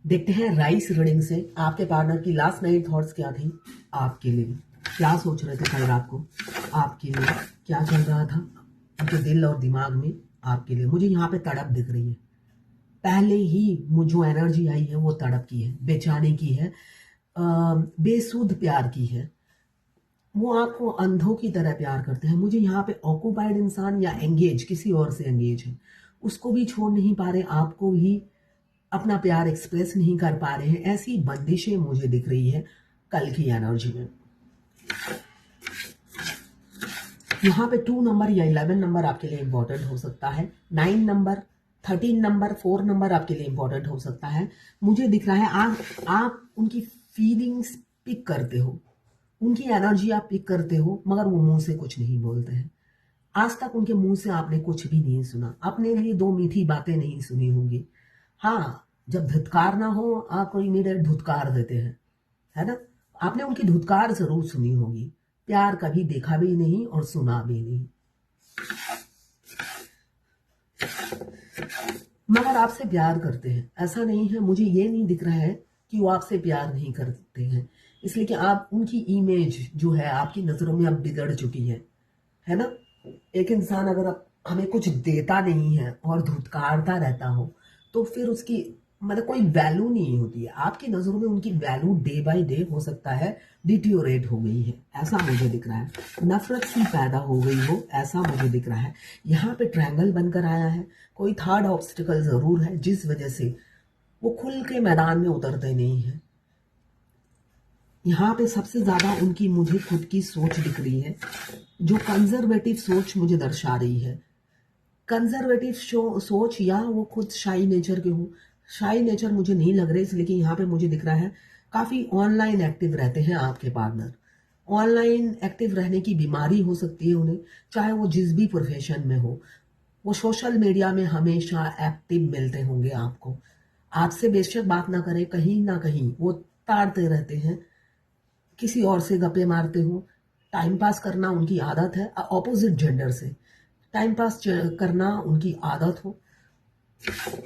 देखते हैं rice reading से आपके पार्टनर की लास्ट नाइट थॉट्स क्या थी आपके लिए, क्या सोच रहे थे कल रात को आपके लिए, क्या चल रहा था उनके दिल और दिमाग में आपके लिए। मुझे यहाँ पे तड़प दिख रही है, पहले ही जो एनर्जी आई है वो तड़प की है, बेचैनी की है, बेसुध प्यार की है। वो आपको अंधों की तरह प्यार करते हैं। मुझे यहाँ पे ऑक्यूपाइड इंसान या एंगेज, किसी और से एंगेज है, उसको भी छोड़ नहीं पा रहे, आपको भी अपना प्यार एक्सप्रेस नहीं कर पा रहे हैं। ऐसी बंदिशें मुझे दिख रही है कल की एनर्जी में। यहाँ पे 2 नंबर या 11 नंबर आपके लिए इंपॉर्टेंट हो सकता है, 9 नंबर, 13 नंबर, 4 नंबर आपके लिए इंपॉर्टेंट हो सकता है। मुझे दिख रहा है आप उनकी फीलिंग्स पिक करते हो, उनकी एनर्जी आप पिक करते हो, मगर वो मुंह से कुछ नहीं बोलते हैं। आज तक उनके मुंह से आपने कुछ भी नहीं सुना, अपने लिए 2 मीठी बातें नहीं सुनी होंगी। हाँ, जब धुतकारना हो आपको इमीडिएट धुतकार देते हैं, है ना। आपने उनकी धुतकार जरूर सुनी होगी, प्यार कभी देखा भी नहीं और सुना भी नहीं, मगर आपसे प्यार करते हैं। ऐसा नहीं है, मुझे ये नहीं दिख रहा है कि वो आपसे प्यार नहीं करते हैं, इसलिए कि आप उनकी इमेज जो है आपकी नजरों में अब बिगड़ चुकी है ना। एक इंसान अगर हमें कुछ देता नहीं है और धुतकारता रहता हो तो फिर उसकी मतलब कोई वैल्यू नहीं होती है। आपकी नजरों में उनकी वैल्यू डे बाय डे हो सकता है डिटियोरेट हो गई है, ऐसा मुझे दिख रहा है। नफरत सी पैदा हो गई हो, ऐसा मुझे दिख रहा है। यहाँ पे ट्रायंगल बनकर आया है, कोई थर्ड ऑब्स्टिकल जरूर है जिस वजह से वो खुल के मैदान में उतरते नहीं है। यहाँ पे सबसे ज्यादा उनकी मुझे खुद की सोच दिख रही है, जो कंजर्वेटिव सोच मुझे दर्शा रही है। कंजर्वेटिव सोच, या वो खुद शाई नेचर के हो। शाई नेचर मुझे नहीं लग रहा है, इसलिए कि यहाँ पे मुझे दिख रहा है काफी ऑनलाइन एक्टिव रहते हैं आपके पार्टनर। ऑनलाइन एक्टिव रहने की बीमारी हो सकती है उन्हें, चाहे वो जिस भी प्रोफेशन में हो। वो सोशल मीडिया में हमेशा एक्टिव मिलते होंगे आपको। आपसे बेशक बात ना करें, कहीं ना कहीं वो ताड़ते रहते हैं, किसी और से गप्पे मारते हो। टाइम पास करना उनकी आदत है, ऑपोजिट जेंडर से टाइम पास करना उनकी आदत हो,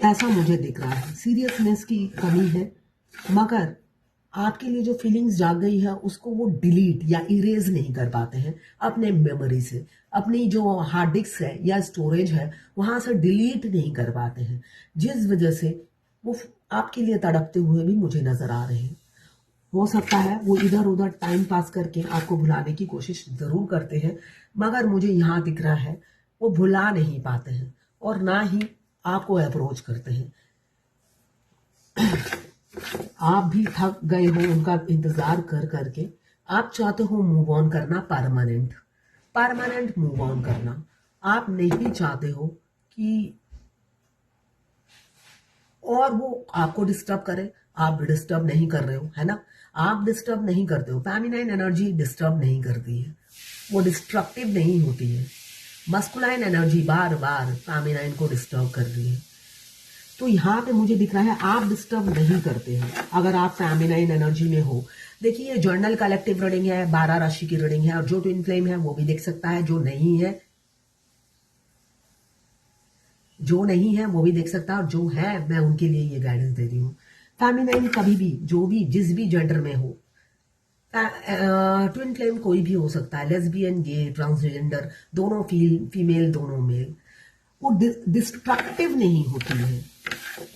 ऐसा मुझे दिख रहा है। सीरियसनेस की कमी है, मगर आपके लिए जो फीलिंग्स जाग गई है उसको वो डिलीट या इरेज नहीं कर पाते हैं अपने मेमोरी से। अपनी जो हार्ड डिस्क है या स्टोरेज है वहां से डिलीट नहीं कर पाते हैं, जिस वजह से वो आपके लिए तड़पते हुए भी मुझे नजर आ रहे हैं। हो सकता है वो इधर उधर टाइम पास करके आपको भुलाने की कोशिश जरूर करते हैं, मगर मुझे यहाँ दिख रहा है वो भुला नहीं पाते हैं और ना ही आपको अप्रोच करते हैं। आप भी थक गए हो उनका इंतजार कर करके। आप चाहते हो मूव ऑन करना, परमानेंट मूव ऑन करना। आप नहीं चाहते हो कि और वो आपको डिस्टर्ब करे। आप डिस्टर्ब नहीं कर रहे हो, है ना। आप डिस्टर्ब नहीं करते हो। फेमिनाइन एनर्जी डिस्टर्ब नहीं करती है, वो डिस्ट्रक्टिव नहीं होती है। मस्कुलाइन एनर्जी बार बार फेमिनाइन को डिस्टर्ब कर रही है। तो यहाँ पे मुझे दिख रहा है आप डिस्टर्ब नहीं करते हैं अगर आप फेमिनाइन एनर्जी में हो। देखिए, ये जर्नल कलेक्टिव रीडिंग है, 12 राशि की रीडिंग है, और जो ट्विन फ्लेम है वो भी देख सकता है, जो नहीं है वो भी देख सकता है, और जो है मैं उनके लिए ये गाइडेंस दे रही हूँ। फेमिनाइन कभी भी, जो भी, जिस भी जेंडर में हो, ट्विन फ्लेम कोई भी हो सकता है, लेस्बियन, गे, ट्रांसजेंडर, दोनों फीमेल, दोनों मेल, वो डिस्ट्रक्टिव नहीं होती है।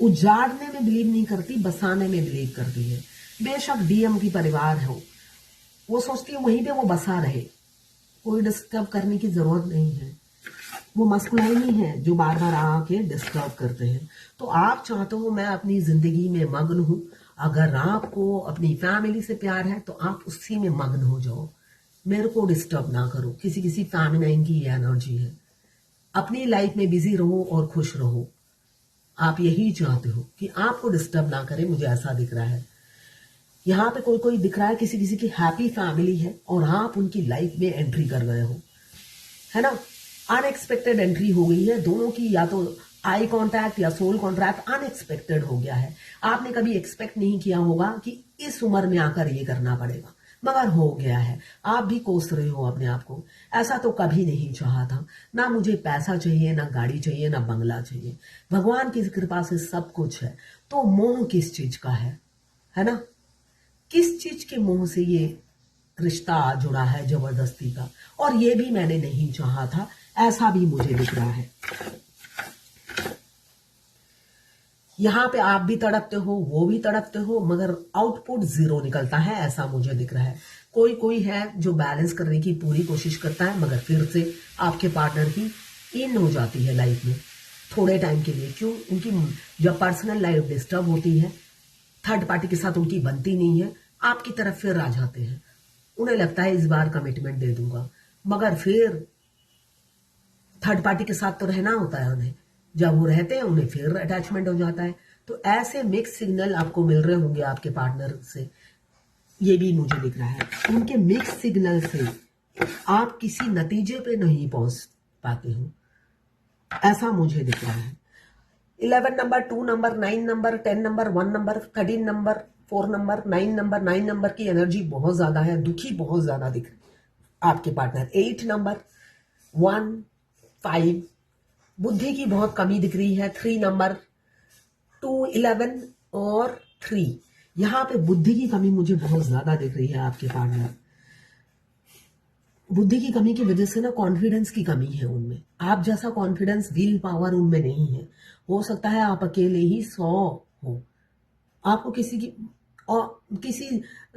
उजाड़ने में बिलीव नहीं करती, बसाने में बिलीव करती है। बेशक डीएम की परिवार हो, वो सोचती है वहीं पे वो बसा रहे, कोई डिस्टर्ब करने की जरूरत नहीं है। वो मस्कुलाइन ही है जो बार बार आके डिस्टर्ब करते हैं। तो आप चाहते हो मैं अपनी जिंदगी में मग्न हूं। अगर आपको अपनी फैमिली से प्यार है तो आप उसी में मग्न हो जाओ, मेरे को डिस्टर्ब ना करो। किसी फेमिनाइन की ये एनर्जी है। अपनी लाइफ में बिजी रहो और खुश रहो। आप यही चाहते हो कि आपको डिस्टर्ब ना करे, मुझे ऐसा दिख रहा है। यहाँ पे कोई दिख रहा है किसी की हैप्पी फैमिली है और आप उनकी लाइफ में एंट्री कर गए हो, है ना। अनएक्सपेक्टेड एंट्री हो गई है दोनों की, या तो आई कांटेक्ट या सोल कॉन्ट्रैक्ट अनएक्सपेक्टेड हो गया है। आपने कभी एक्सपेक्ट नहीं किया होगा कि इस उम्र में आकर ये करना पड़ेगा। मगर हो गया है। आप भी कोस रहे हो अपने आप को। ऐसा तो कभी नहीं चाहा था। ना मुझे पैसा चाहिए, ना गाड़ी चाहिए, ना बंगला चाहिए। भगवान की कृपा से सब कुछ है। तो मोह किस चीज का है ना? किस चीज के मोह से ये रिश्ता जुड़ा है जबरदस्ती का? और ये भी मैंने नहीं चाहा था, ऐसा भी मुझे दिख रहा है। यहाँ पे आप भी तड़पते हो, वो भी तड़पते हो, मगर आउटपुट जीरो निकलता है, ऐसा मुझे दिख रहा है। कोई कोई है जो बैलेंस करने की पूरी कोशिश करता है, मगर फिर से आपके पार्टनर की इन हो जाती है लाइफ में थोड़े टाइम के लिए। क्यों? उनकी जब पर्सनल लाइफ डिस्टर्ब होती है, थर्ड पार्टी के साथ उनकी बनती नहीं है, आपकी तरफ फिर आ जाते हैं। उन्हें लगता है इस बार कमिटमेंट दे दूंगा, मगर फिर थर्ड पार्टी के साथ तो रहना होता है उन्हें। जब वो रहते हैं उन्हें फिर अटैचमेंट हो जाता है। तो ऐसे मिक्स सिग्नल आपको मिल रहे होंगे आपके पार्टनर से, ये भी मुझे दिख रहा है। उनके मिक्स सिग्नल से आप किसी नतीजे पे नहीं पहुंच पाते हो, ऐसा मुझे दिख रहा है। 11 number, 2 number, 9 number, 10 number, 1 number, 13 number, 4 number, 9 number, 9 number की एनर्जी बहुत ज्यादा है। दुखी बहुत ज्यादा दिख रही है आपके पार्टनर। 8 नंबर, 1, 5, बुद्धि की बहुत कमी दिख रही है। 3 नंबर, 2, 11 और 3, यहाँ पे बुद्धि की कमी मुझे बहुत ज्यादा दिख रही है आपके पार्टनर। बुद्धि की कमी की वजह से ना कॉन्फिडेंस की कमी है उनमें। आप जैसा कॉन्फिडेंस, विल पावर उनमें नहीं है। हो सकता है आप अकेले ही 100 हो, आपको किसी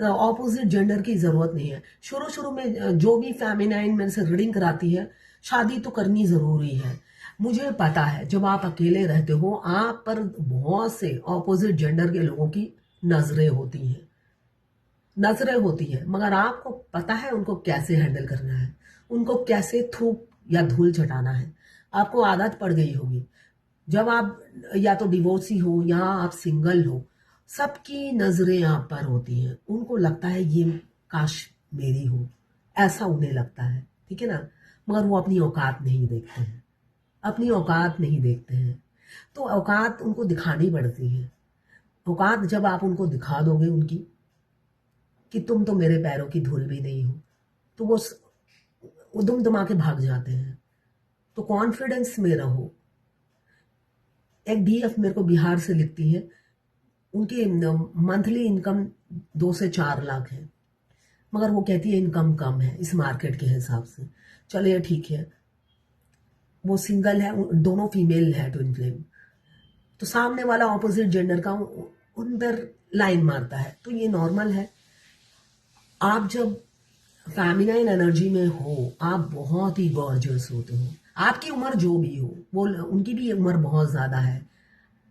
ऑपोजिट जेंडर की जरूरत नहीं है। शुरू शुरू में जो भी फेमिनाइन में से रीडिंग कराती है, शादी तो करनी जरूरी है। मुझे पता है जब आप अकेले रहते हो, आप पर बहुत से ऑपोजिट जेंडर के लोगों की नजरें होती हैं, मगर आपको पता है उनको कैसे हैंडल करना है, उनको कैसे थूक या धूल चटाना है। आपको आदत पड़ गई होगी। जब आप या तो डिवोर्सी हो या आप सिंगल हो, सबकी नजरें आप पर होती हैं। उनको लगता है ये काश मेरी हो, ऐसा उन्हें लगता है, ठीक है ना? मगर वो अपनी औकात नहीं देखते हैं, अपनी औकात नहीं देखते हैं। तो औकात उनको दिखानी पड़ती है। औकात जब आप उनको दिखा दोगे उनकी, कि तुम तो मेरे पैरों की धूल भी नहीं हो, तो वो दुम दुमा के भाग जाते हैं। तो कॉन्फिडेंस में रहो। एक डीएफ मेरे को बिहार से लिखती है, उनकी मंथली इनकम 2 से 4 लाख है, मगर वो कहती है इनकम कम है इस मार्केट के हिसाब से। चलिए ठीक है, वो सिंगल है, दोनों फीमेल है, ट्विन फ्लेम। तो सामने वाला ऑपोजिट जेंडर का उन पर लाइन मारता है, तो ये नॉर्मल है। आप जब फेमिनाइन एनर्जी में हो, आप बहुत ही गॉर्जियस होते हो। आपकी उम्र जो भी हो, वो उनकी भी उम्र बहुत ज्यादा है।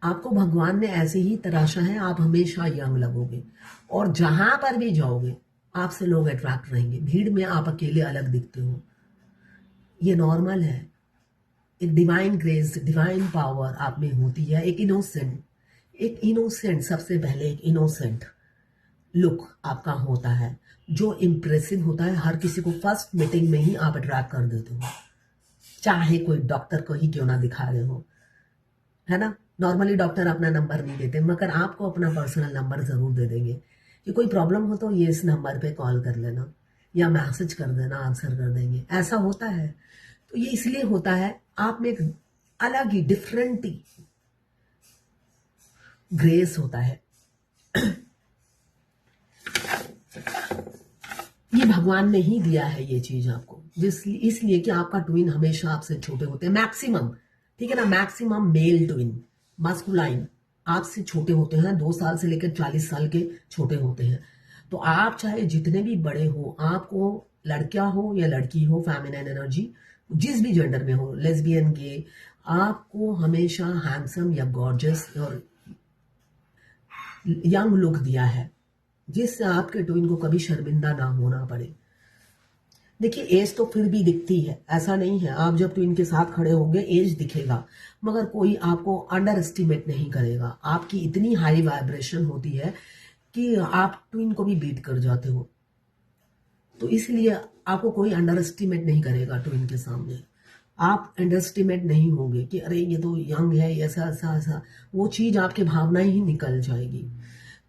आपको भगवान ने ऐसे ही तराशा है, आप हमेशा यंग लगोगे और जहां पर भी जाओगे आपसे लोग अट्रैक्ट रहेंगे। भीड़ में आप अकेले अलग दिखते हो, ये नॉर्मल है। एक डिवाइन ग्रेस, डिवाइन पावर आप में होती है। एक इनोसेंट सबसे पहले एक इनोसेंट लुक आपका होता है, जो इम्प्रेसिव होता है। हर किसी को फर्स्ट मीटिंग में ही आप अट्रैक्ट कर देते हो, चाहे कोई डॉक्टर को ही क्यों ना दिखा रहे हो, है ना? नॉर्मली डॉक्टर अपना नंबर नहीं देते, मगर आपको अपना पर्सनल नंबर जरूर दे देंगे कि कोई प्रॉब्लम हो तो ये इस नंबर पे कॉल कर लेना या मैसेज कर देना, आंसर कर देंगे। ऐसा होता है। तो ये इसलिए होता है, आप में एक अलग ही डिफरेंट ही ग्रेस होता है। ये भगवान ने ही दिया है ये चीज आपको, इसलिए कि आपका ट्विन हमेशा आपसे छोटे होते हैं, मैक्सिमम, ठीक है ना? मैक्सिमम मेल ट्विन मस्कुलाइन आपसे छोटे होते हैं, 2 साल से लेकर 40 साल के छोटे होते हैं। तो आप चाहे जितने भी बड़े हो, आपको लड़का हो या लड़की हो, फेमिनाइन एनर्जी जिस भी जेंडर में हो, लेस्बियन, गे, आपको हमेशा हैंडसम या गॉर्जियस और यंग लुक दिया है, जिससे आपके ट्विन को कभी शर्मिंदा ना होना पड़े। देखिए, एज तो फिर भी दिखती है, ऐसा नहीं है। आप जब ट्विन के साथ खड़े होंगे एज दिखेगा, मगर कोई आपको अंडर एस्टिमेट नहीं करेगा। आपकी इतनी हाई वाइब्रेशन होती है कि आप ट्विन को भी बीट कर जाते हो। तो इसलिए आपको कोई अंडर एस्टिमेट नहीं करेगा ट्विन के सामने। आप अंडर एस्टिमेट नहीं होंगे कि अरे ये तो यंग है, ऐसा ऐसा ऐसा, वो चीज आपकी भावना ही निकल जाएगी।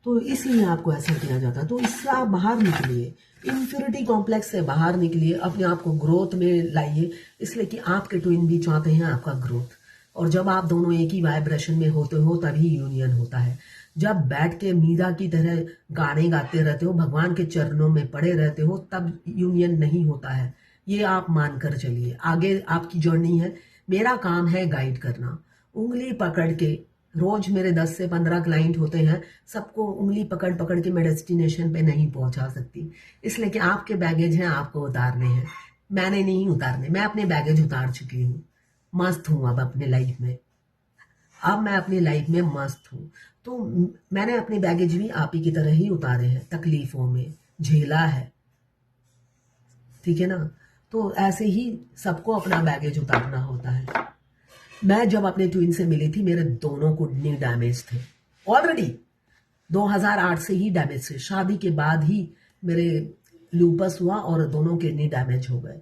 तो इसलिए आपको ऐसा किया जाता है। तो इससे आप बाहर निकलिए, इंफिनिटी कॉम्प्लेक्स से बाहर निकलिए, अपने आप को ग्रोथ में लाइए, इसलिए कि आपके ट्विन भी चाहते हैं आपका ग्रोथ। और जब आप दोनों एक ही वाइब्रेशन में होते हो तभी यूनियन होता है। जब बैठ के मीरा की तरह गाने गाते रहते हो, भगवान के चरणों में पड़े रहते हो, तब यूनियन नहीं होता है। ये आप मानकर चलिए। आगे आपकी जर्नी है, मेरा काम है गाइड करना। उंगली पकड़ के, रोज मेरे 10 से 15 क्लाइंट होते हैं, सबको उंगली पकड़ पकड़ के मैं डेस्टिनेशन पे नहीं पहुंचा सकती, इसलिए कि आपके बैगेज हैं, आपको उतारने हैं, मैंने नहीं उतारने। मैं अपने बैगेज उतार चुकी हूँ, मस्त हूँ अब अपने लाइफ में। अब मैं अपनी लाइफ में मस्त हूँ। तो मैंने अपने बैगेज भी आप ही की तरह ही उतारे हैं, तकलीफों में झेला है, ठीक है ना। तो ऐसे ही सबको अपना बैगेज उतारना होता है। मैं जब अपने ट्विन से मिली थी, मेरे दोनों किडनी डैमेज थे ऑलरेडी, 2008 से ही डैमेज थे। शादी के बाद ही मेरे लूपस हुआ और दोनों किडनी डैमेज हो गए।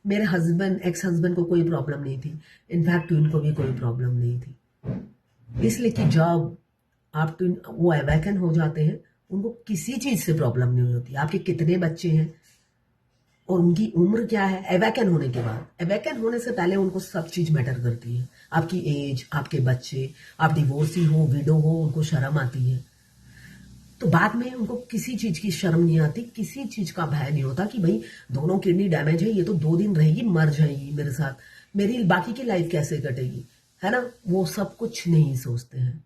मेरे हस्बैंड, एक्स हस्बैंड को कोई प्रॉब्लम नहीं थी, इनफैक्ट ट्विन को भी कोई प्रॉब्लम नहीं थी। इसलिए कि जब आप ट्विन वो अवेकन हो जाते हैं, उनको किसी चीज से प्रॉब्लम नहीं होती। आपके कितने बच्चे हैं और उनकी उम्र क्या है, अवेकन होने के बाद, अवेकन होने से पहले उनको सब चीज मैटर करती है। आपकी एज, आपके बच्चे, आप डिवोर्सी हो, विडो हो, उनको शर्म आती है। तो बाद में उनको किसी चीज की शर्म नहीं आती, किसी चीज का भय नहीं होता कि भाई दोनों किडनी डैमेज है, ये तो 2 दिन रहेगी, मर जाएगी मेरे साथ, मेरी बाकी की लाइफ कैसे कटेगी, है ना। वो सब कुछ नहीं सोचते हैं।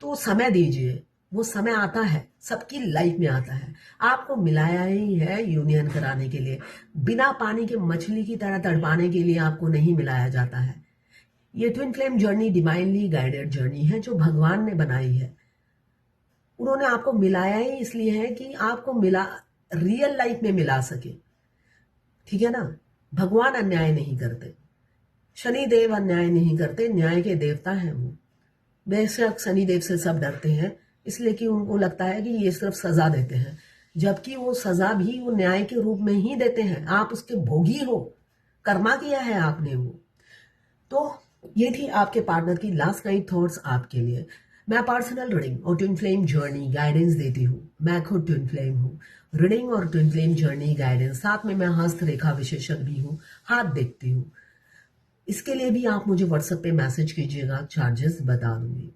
तो समय दीजिए, वो समय आता है, सबकी लाइफ में आता है। आपको मिलाया ही है यूनियन कराने के लिए, बिना पानी के मछली की तरह तड़पाने के लिए आपको नहीं मिलाया जाता है। ये twin flame journey divinely guided journey है जो भगवान ने बनाई है। उन्होंने आपको मिलाया ही इसलिए है कि आपको मिला, रियल लाइफ में मिला सके, ठीक है ना। भगवान अन्याय नहीं करते, शनिदेव अन्याय नहीं करते, न्याय के देवता हैं वो। बेशक शनिदेव से सब डरते हैं, इसलिए कि उनको लगता है कि ये सिर्फ सजा देते हैं, जबकि वो सजा भी वो न्याय के रूप में ही देते हैं। आप उसके भोगी हो, कर्मा किया है आपने वो। तो ये थी आपके पार्टनर की लास्ट नाइट थॉट्स आपके लिए। मैं पर्सनल रीडिंग और ट्विन फ्लेम जर्नी गाइडेंस देती हूँ। मैं खुद ट्विन फ्लेम हूँ। रीडिंग और ट्विन फ्लेम जर्नी गाइडेंस, साथ में मैं हस्तरेखा विशेषज्ञ भी हूँ, हाथ देखती हूँ। इसके लिए भी आप मुझे व्हाट्सएप पे मैसेज कीजिएगा, चार्जेस बता दूंगी।